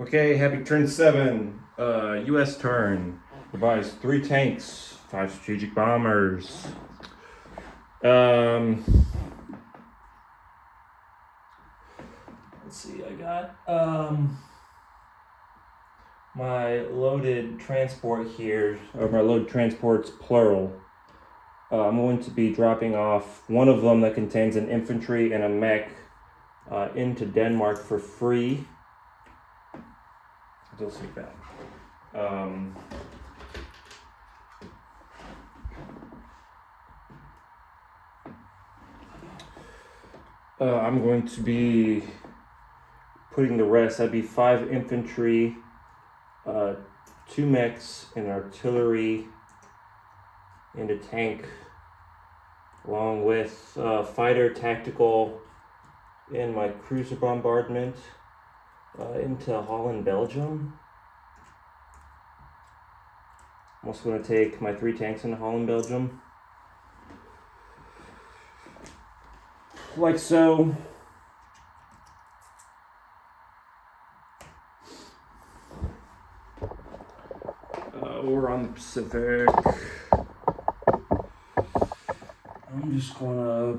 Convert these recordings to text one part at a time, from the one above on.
Okay, happy turn 7. U.S. turn. Provides 3 tanks, 5 strategic bombers. Um, let's see, I got my loaded transport here, or my loaded transports plural. I'm going to be dropping off one of them that contains an infantry and a mech into Denmark for free. Just like that. I'm going to be putting the rest. That'd be 5 infantry, 2 mechs, and artillery, and a tank, along with fighter, tactical, and my cruiser bombardment into Holland, Belgium. I'm also going to take my 3 tanks into Holland, Belgium. Like so. We're on the Pacific. I'm just gonna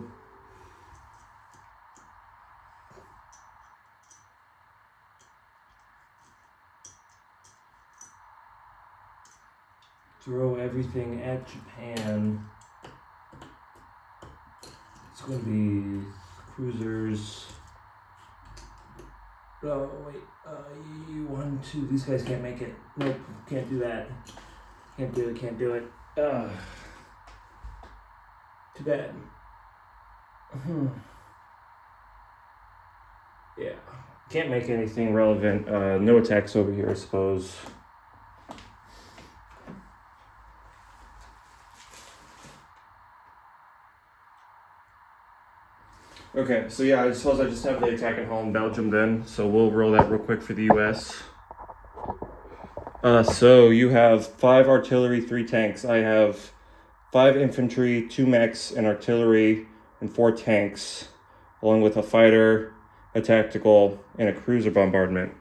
throw everything at Japan. It's gonna be cruisers. Oh wait, 1, 2. These guys can't make it. Nope, can't do that. Can't do it. Too bad. Yeah, can't make anything relevant. No attacks over here, I suppose. Okay, so yeah, I suppose I just have the attack in Holland, Belgium then. So we'll roll that real quick for the US. So you have 5 artillery, 3 tanks. I have 5 infantry, 2 mechs, and artillery, and 4 tanks, along with a fighter, a tactical, and a cruiser bombardment.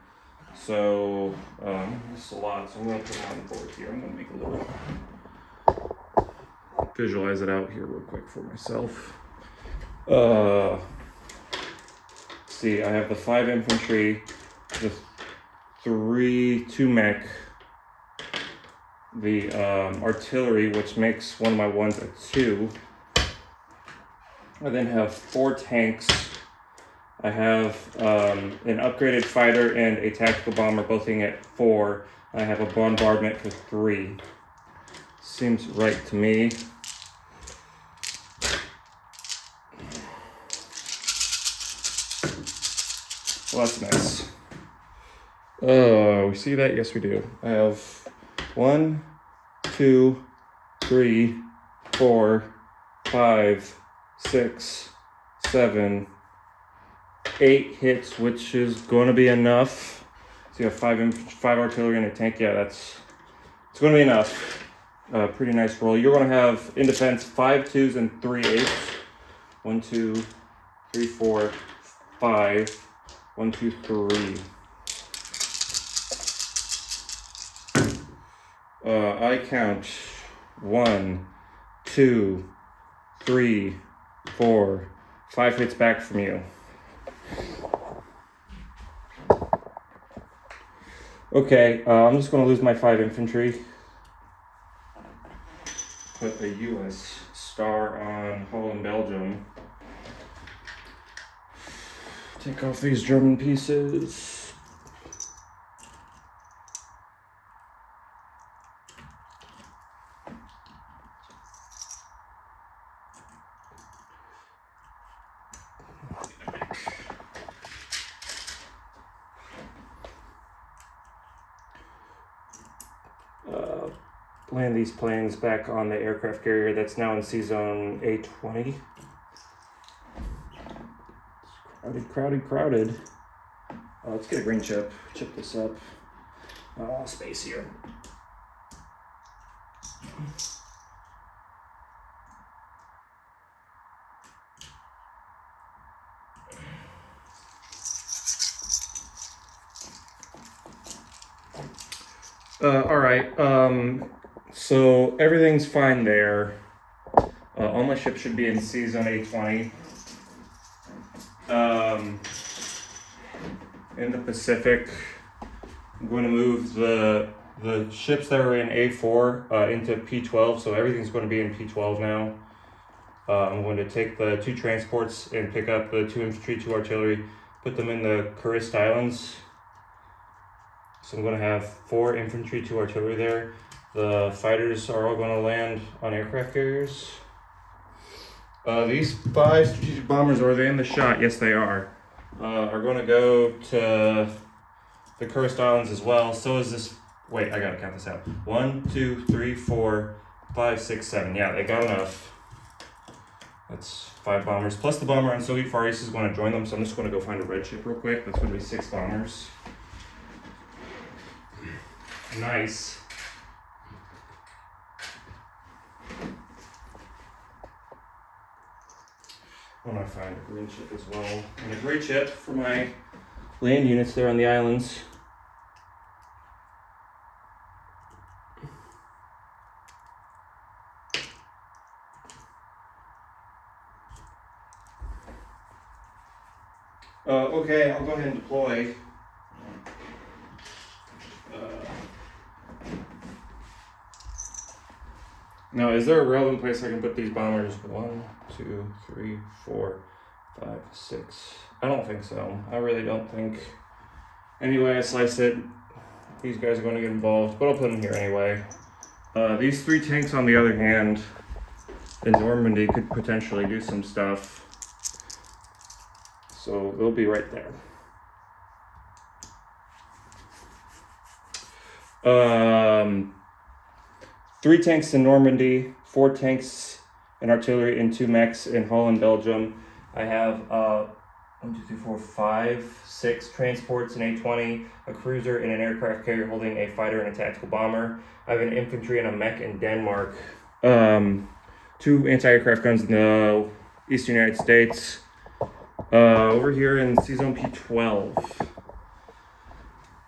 So this is a lot. So I'm going to put it on the board here. I'm going to make a little visualize it out here real quick for myself. See, I have the 5 infantry, the 2 mech, the artillery, which makes one of my ones a 2. I then have 4 tanks. I have an upgraded fighter and a tactical bomber, both being at 4. I have a bombardment for 3. Seems right to me. Well, that's nice. Oh, we see that? Yes, we do. I have 1, 2, 3, 4, 5, 6, 7, 8 hits, which is going to be enough. So you have 5 artillery and a tank. Yeah, it's going to be enough. Pretty nice roll. You're going to have in defense 5 2s and 3 8s. 1, 2, 3, 4, 5. 1, 2, 3. I count 1, 2, 3, 4, 5 hits back from you. Okay, I'm just going to lose my 5 infantry. Put a U.S. star on Holland, Belgium. Take off these German pieces. Land these planes back on the aircraft carrier that's now in C-Zone A20. Crowded. Let's get a green chip. Chip this up. Space here. All right. So everything's fine there. All my ships should be in C Zone A20. In the Pacific, I'm going to move the ships that are in A4 into P12. So everything's going to be in P12 now. I'm going to take the 2 transports and pick up the 2 infantry, 2 artillery, put them in the Kursk Islands. So I'm going to have 4 infantry, 2 artillery there. The fighters are all going to land on aircraft carriers. These 5 strategic bombers, are they in the shot? Yes, they are. Are going to go to the Kursk Islands as well. So is this. Wait, I gotta count this out. 1, 2, 3, 4, 5, 6, 7. Yeah, they got enough. That's 5 bombers. Plus the bomber on Soviet Far East is going to join them. So I'm just going to go find a red ship real quick. That's going to be 6 bombers. Nice. I want to find a green ship as well. And a gray ship for my land units there on the islands. Okay, I'll go ahead and deploy. Now, is there a relevant place I can put these bombers? 1, 2, 3, 4, 5, 6. I don't think so. I really don't think. Anyway, I slice it. These guys are going to get involved, but I'll put them here anyway. These 3 tanks, on the other hand, in Normandy could potentially do some stuff. So they'll be right there. 3 tanks in Normandy, 4 tanks and artillery, and 2 mechs in Holland, Belgium. I have 1, 2, 3, 4, 5, 6 transports in A20, a cruiser and an aircraft carrier holding a fighter and a tactical bomber. I have an infantry and a mech in Denmark. 2 anti-aircraft guns in the eastern United States. Over here in C Zone P12.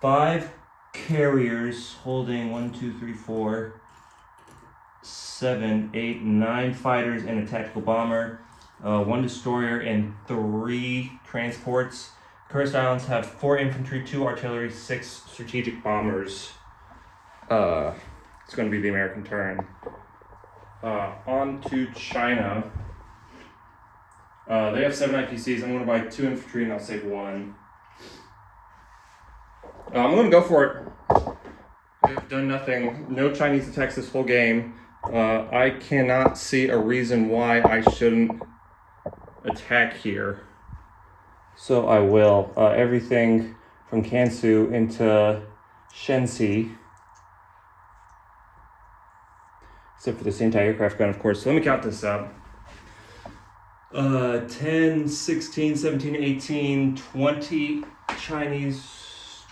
5 carriers holding 1, 2, 3, 4, 7, 8, 9 fighters and a tactical bomber. 1 destroyer and 3 transports. Kursk Islands have 4 infantry, 2 artillery, 6 strategic bombers. It's going to be the American turn. On to China. They have 7 IPCs. I'm going to buy 2 infantry and I'll save 1. I'm going to go for it. I've done nothing. No Chinese attacks this whole game. I cannot see a reason why I shouldn't attack here. So I will. Everything from Kansu into Shenxi. Except for this anti-aircraft gun, of course. So let me count this up. 10, 16, 17, 18, 20 Chinese,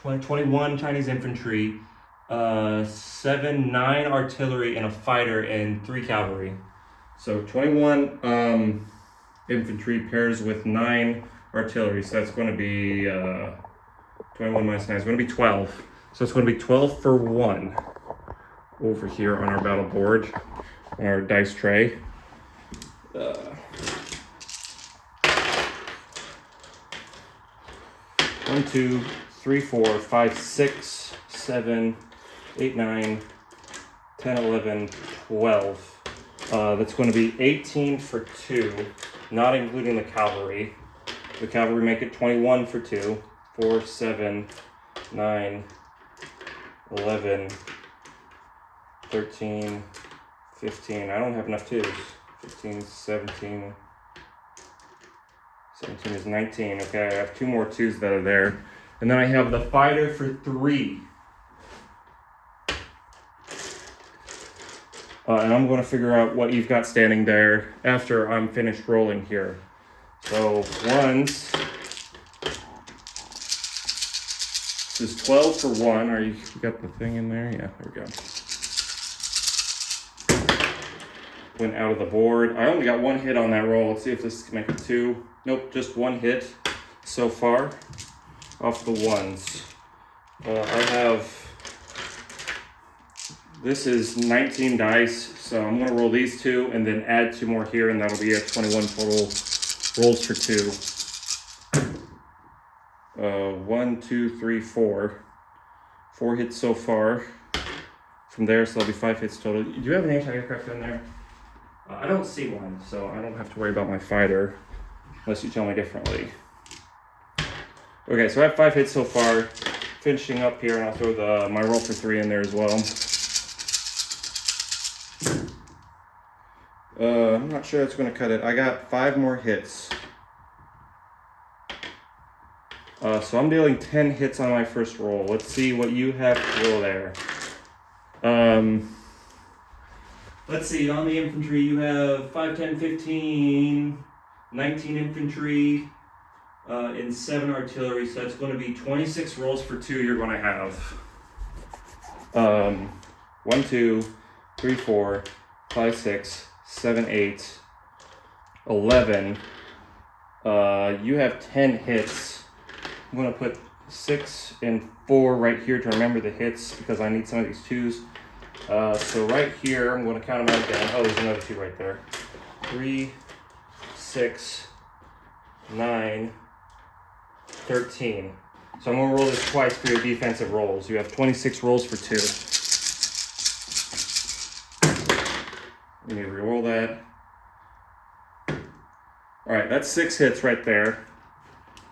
21 Chinese infantry, 7, 9 artillery and a fighter and 3 cavalry. So 21 infantry pairs with 9 artillery. So that's going to be 21 minus 9 is going to be 12. So it's going to be 12 for 1 over here on our battle board, on our dice tray. 1, 2, 3, 4, 5, 6, 7, 8, 9, 10, 11, 12. That's going to be 18 for 2, not including the cavalry. The cavalry make it 21 for 2. 4, 7, 9, 11, 13, 15. I don't have enough 2s. 15, 17. 17 is 19. Okay, I have 2 more 2s that are there. And then I have the fighter for 3. And I'm going to figure out what you've got standing there after I'm finished rolling here. So, ones. This is 12 for 1. Are you got the thing in there? Yeah, there we go. Went out of the board. I only got 1 hit on that roll. Let's see if this can make it 2. Nope, just 1 hit so far off the 1s. I have This is 19 dice, so I'm gonna roll these 2 and then add 2 more here, and that'll be at 21 total rolls for 2. 1, 2, 3, 4. 4 hits so far. From there, so that'll be 5 hits total. Do you have an anti-aircraft in there? I don't see one, so I don't have to worry about my fighter, unless you tell me differently. Okay, so I have 5 hits so far. Finishing up here, and I'll throw my roll for 3 in there as well. I'm not sure that's going to cut it. I got 5 more hits. So I'm dealing 10 hits on my first roll. Let's see what you have to roll there. Let's see, on the infantry you have 5, 10, 15, 19 infantry, and 7 artillery, so that's going to be 26 rolls for 2 you're going to have. 1, 2, 3, 4, 5, 6, 7, 8, 11. You have 10 hits. I'm going to put 6 and 4 right here to remember the hits because I need some of these 2s. So right here, I'm going to count them out again. Oh, there's another 2 right there. 3, 6, 9, 13. So I'm going to roll this twice for your defensive rolls. You have 26 rolls for 2. Let me re-roll that. Alright, that's 6 hits right there.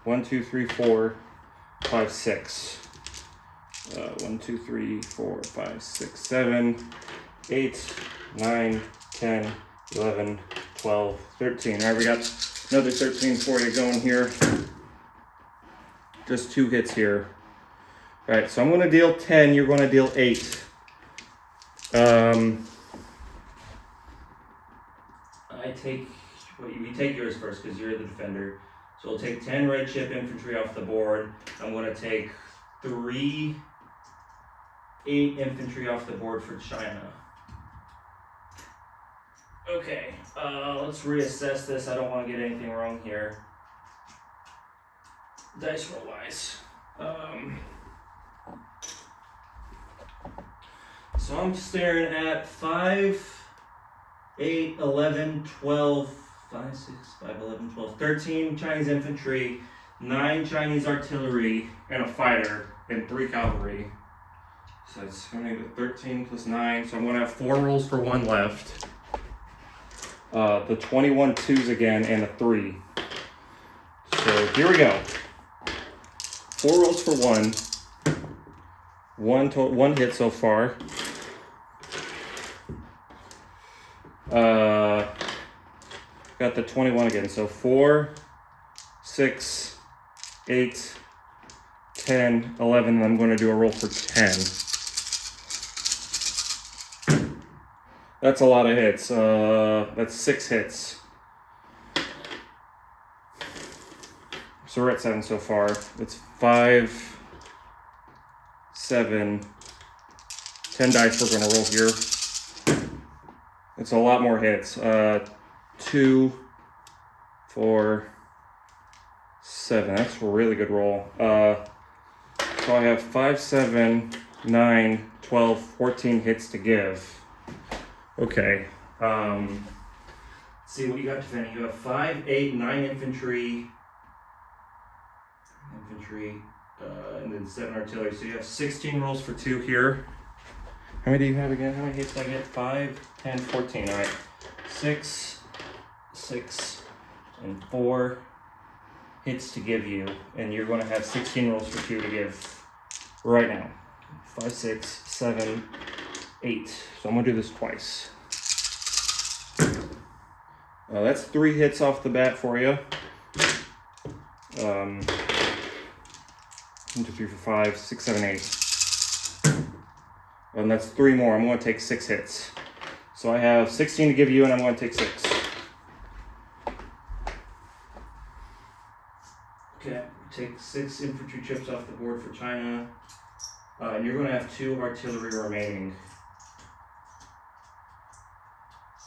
1, 2, 3, 4, 5, 6. 1, 2, 3, 4, 5, 6, 7, 8, 9, 10, 11, 12, 13. Alright, we got another 13 for you going here. Just 2 hits here. Alright, so I'm going to deal 10, you're going to deal 8. You take yours first because you're the defender. So we'll take 10 red chip infantry off the board. I'm going to take 8 infantry off the board for China. Okay, let's reassess this. I don't want to get anything wrong here. Dice roll wise. So I'm staring at 5, 8, 11, 12, 5, 6, 5, 11, 12, 13 Chinese infantry, 9 Chinese artillery, and a fighter, and 3 cavalry. So it's going to be 13 plus 9, so I'm going to have 4 rolls for 1 left. The 21 2s again, and a 3. So here we go. 4 rolls for 1. 1 hit so far. Got the 21 again. So 4, 6, 8, 10, 11. And I'm going to do a roll for 10. That's a lot of hits. That's 6 hits. So we're at 7 so far. It's 5, 7, 10 dice we're going to roll here. It's a lot more hits. 2, 4, 7. That's a really good roll. So I have 5, 7, 9, 12, 14 hits to give. Okay. Let's see what you got defending. You have 5, 8, 9 infantry, and then 7 artillery. So you have 16 rolls for 2 here. How many do you have again? How many hits did I get? 5, 10, 14. All right. 6, 6, and 4 hits to give you, and you're going to have 16 rolls for 2 to give right now. 5, 6, 7, 8. So I'm going to do this twice. That's 3 hits off the bat for you. 1, 2, 3, 4, 5, 6, 7, 8. And that's 3 more. I'm going to take 6 hits. So I have 16 to give you, and I'm going to take 6. Okay, take 6 infantry chips off the board for China. And you're going to have 2 artillery remaining.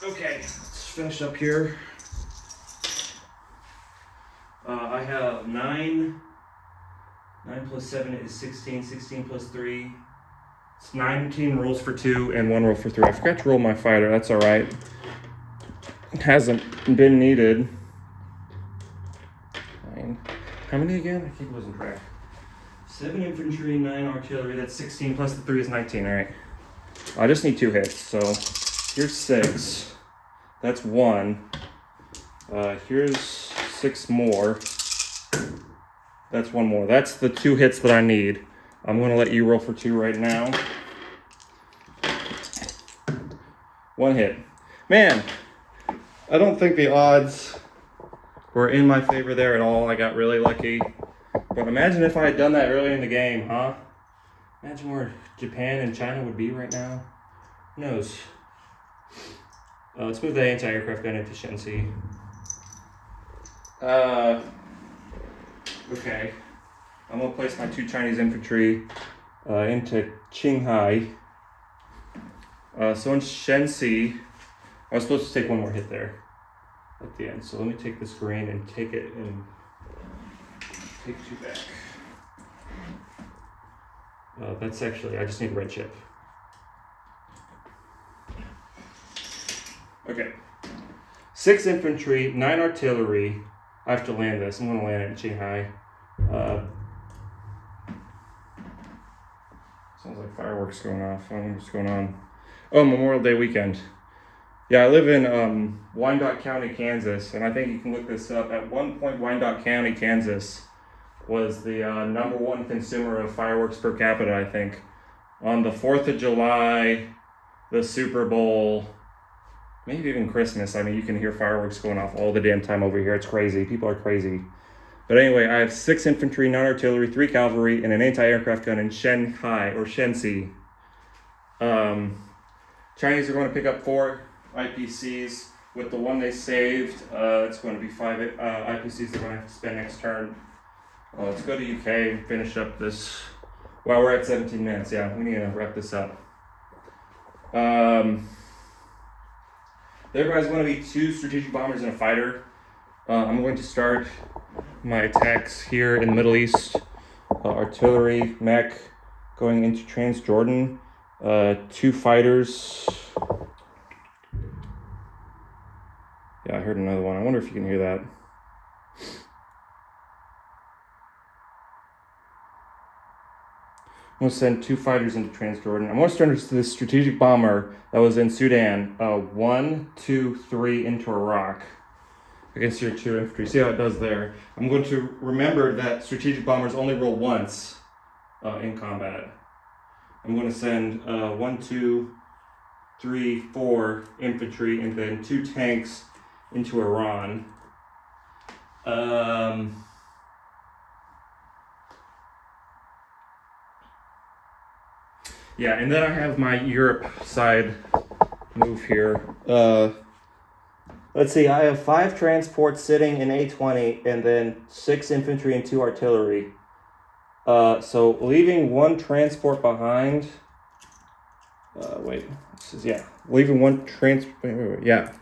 Okay, let's finish up here. I have 9. 9 plus 7 is 16. 16 plus 3 It's 19 rolls for 2 and 1 roll for 3. I forgot to roll my fighter. That's all right. It hasn't been needed. 9. How many again? I keep losing track. 7 infantry, 9 artillery. That's 16 plus the 3 is 19. All right. I just need 2 hits. So here's 6. That's 1. Here's 6 more. That's 1 more. That's the 2 hits that I need. I'm going to let you roll for 2 right now. 1 hit. Man, I don't think the odds were in my favor there at all. I got really lucky. But imagine if I had done that early in the game, huh? Imagine where Japan and China would be right now. Who knows? Let's move the anti-aircraft gun efficiency. Okay. I'm going to place my 2 Chinese infantry into Qinghai. So in Shenxi, I was supposed to take 1 more hit there at the end. So let me take this green and take it and take 2 back. That's actually, I just need red chip. Okay. 6 infantry, 9 artillery. I have to land this. I'm going to land it in Qinghai. Sounds like fireworks going off. I don't know what's going on. Oh, Memorial Day weekend. Yeah, I live in Wyandotte County, Kansas, and I think you can look this up. At one point, Wyandotte County, Kansas was the #1 consumer of fireworks per capita, I think. On the 4th of July, the Super Bowl, maybe even Christmas. I mean, you can hear fireworks going off all the damn time over here. It's crazy. People are crazy. But anyway, I have 6 infantry, 9 artillery, 3 cavalry, and an anti-aircraft gun in Shanghai, or Shenxi. Chinese are going to pick up 4 IPCs. With the 1 they saved, it's going to be 5 IPCs they're going to have to spend next turn. Let's go to UK and finish up this. Well, we're at 17 minutes. Yeah, we need to wrap this up. There guys going to be 2 strategic bombers and a fighter. I'm going to start my attacks here in the Middle East. Artillery, mech, going into Transjordan. 2 fighters. Yeah, I heard another one. I wonder if you can hear that. I'm going to send 2 fighters into Transjordan. I'm going to start this strategic bomber that was in Sudan. 1, 2, 3 into Iraq against your 2 infantry. See how it does there. I'm going to remember that strategic bombers only roll once in combat. I'm going to send 1, 2, 3, 4 infantry and then 2 tanks into Iran. Yeah, and then I have my Europe side move here. Let's see, I have 5 transports sitting in A20 and then 6 infantry and 2 artillery. So leaving 1 transport behind. Leaving 1 transport. Yeah.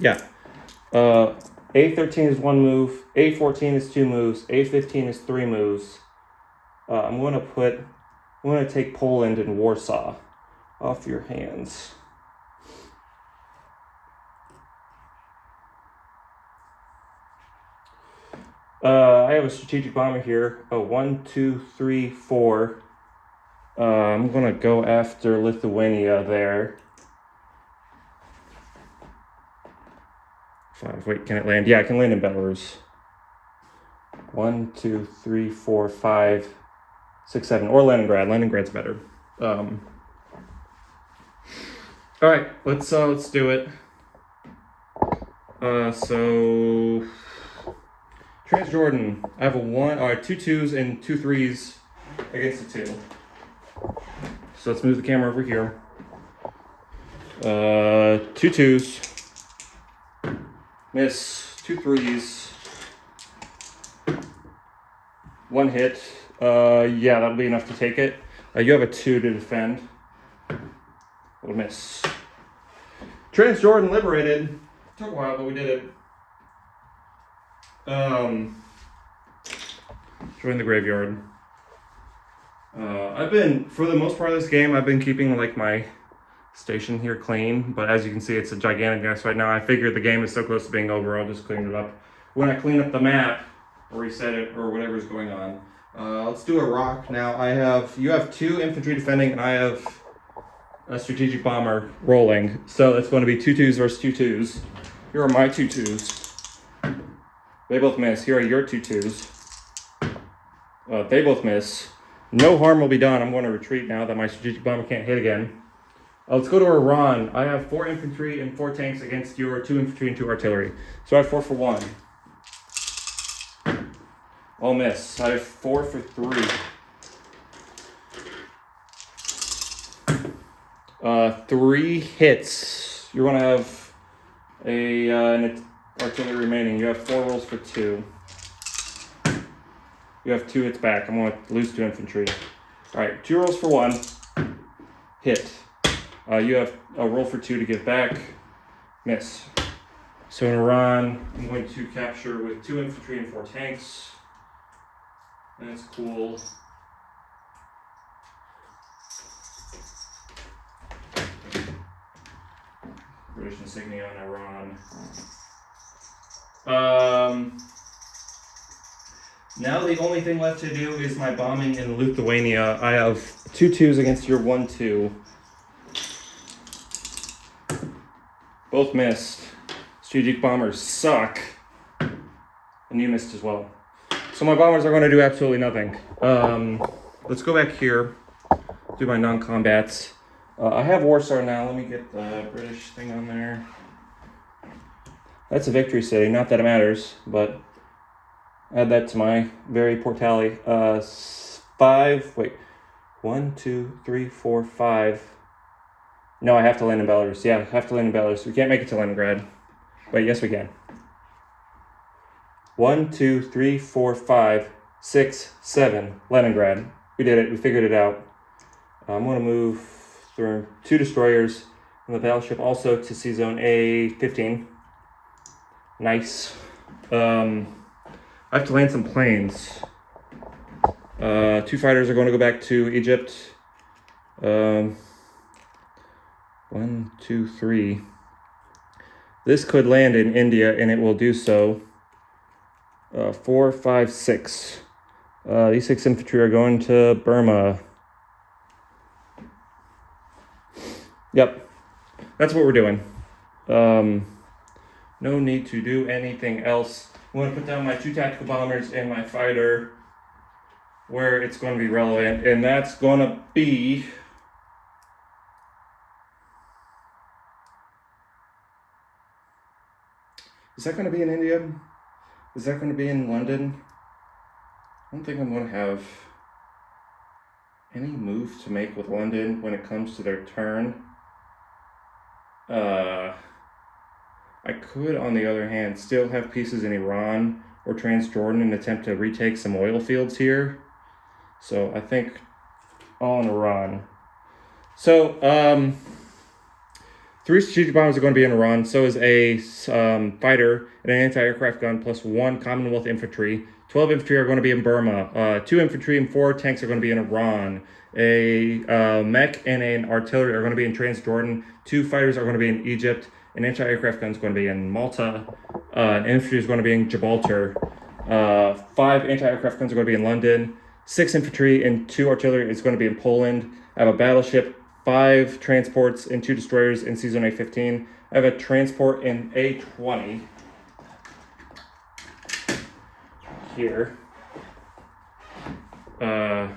A13 is 1 move. A14 is 2 moves. A15 is 3 moves. I'm going to take Poland and Warsaw off your hands. I have a strategic bomber here. 1, 2, 3, 4. I'm going to go after Lithuania there. 5. Wait, can it land? Yeah, I can land in Belarus. 1, 2, 3, 4, 5, 6, 7. Or Leningrad. Leningrad's better. All right, let's do it. So Transjordan, I have 2 2s and 2 3s against the 2. So let's move the camera over here. 2 2s, miss. 2 3s, 1 hit. Yeah, that'll be enough to take it. You have a 2 to defend. Little miss. Transjordan liberated. Took a while, but we did it. Join the graveyard. For the most part of this game, I've been keeping like my station here clean, but as you can see, it's a gigantic mess right now. I figured the game is so close to being over, I'll just clean it up. When I clean up the map, or reset it, or whatever's going on. Let's do a rock now. You have 2 infantry defending, and I have a strategic bomber rolling. So it's going to be 2-2s versus 2-2s. Here are my 2-2s. They both miss. Here are your 2-2s. They both miss. No harm will be done. I'm going to retreat now that my strategic bomber can't hit again. Let's go to Iran. I have 4 infantry and 4 tanks against your 2 infantry and 2 artillery. So I have 4 for 1. All miss. I have 4 for 3. 3 hits. You're going to have an artillery remaining. You have 4 rolls for 2. You have 2 hits back. I'm going to lose 2 infantry. All right, 2 rolls for 1. Hit. You have a roll for 2 to give back. Miss. So in Iran, I'm going to capture with 2 infantry and 4 tanks. That's cool. British insignia on Iran. Now the only thing left to do is my bombing in Lithuania. I have 2 2s against your 1 2. Both missed. Strategic bombers suck. And you missed as well. So my bombers are going to do absolutely nothing. Let's go back here. Do my non-combats. I have Warsaw now. Let me get the British thing on there. That's a victory city. Not that it matters, but add that to my very poor tally. 5. Wait. 1, 2, 3, 4, 5. No, I have to land in Belarus. Yeah, I have to land in Belarus. We can't make it to Leningrad. Wait, yes we can. 1, 2, 3, 4, 5, 6, 7. Leningrad. We did it. We figured it out. I'm going to move through 2 destroyers and the battleship also to Sea Zone A15. Nice. I have to land some planes. 2 fighters are going to go back to Egypt. 1, 2, 3. This could land in India, and it will do so. 4, 5, 6. These 6 infantry are going to Burma. Yep, that's what we're doing. No need to do anything else. I'm going to put down my 2 tactical bombers and my fighter where it's going to be relevant, and that's going to be... Is that going to be in India? Is that going to be in London? I don't think I'm going to have any move to make with London when it comes to their turn. I could, on the other hand, still have pieces in Iran or Transjordan and attempt to retake some oil fields here. So I think all in Iran. So, 3 strategic bombers are going to be in Iran. So is a fighter and an anti-aircraft gun plus 1 Commonwealth infantry. 12 infantry are going to be in Burma. 2 infantry and 4 tanks are going to be in Iran. A mech and an artillery are going to be in Transjordan. 2 fighters are going to be in Egypt. An anti-aircraft gun is going to be in Malta. An infantry is going to be in Gibraltar. 5 anti-aircraft guns are going to be in London. 6 infantry and 2 artillery is going to be in Poland. I have a battleship, 5 transports and 2 destroyers in Sea Zone A15. I have a transport in A20 here. No,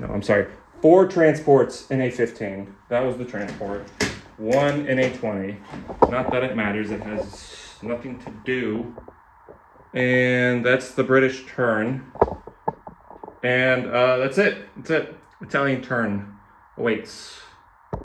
I'm sorry. 4 transports in A15. That was the transport. 1 in A20. Not that it matters. It has nothing to do. And that's the British turn. And that's it. That's it. Italian turn awaits.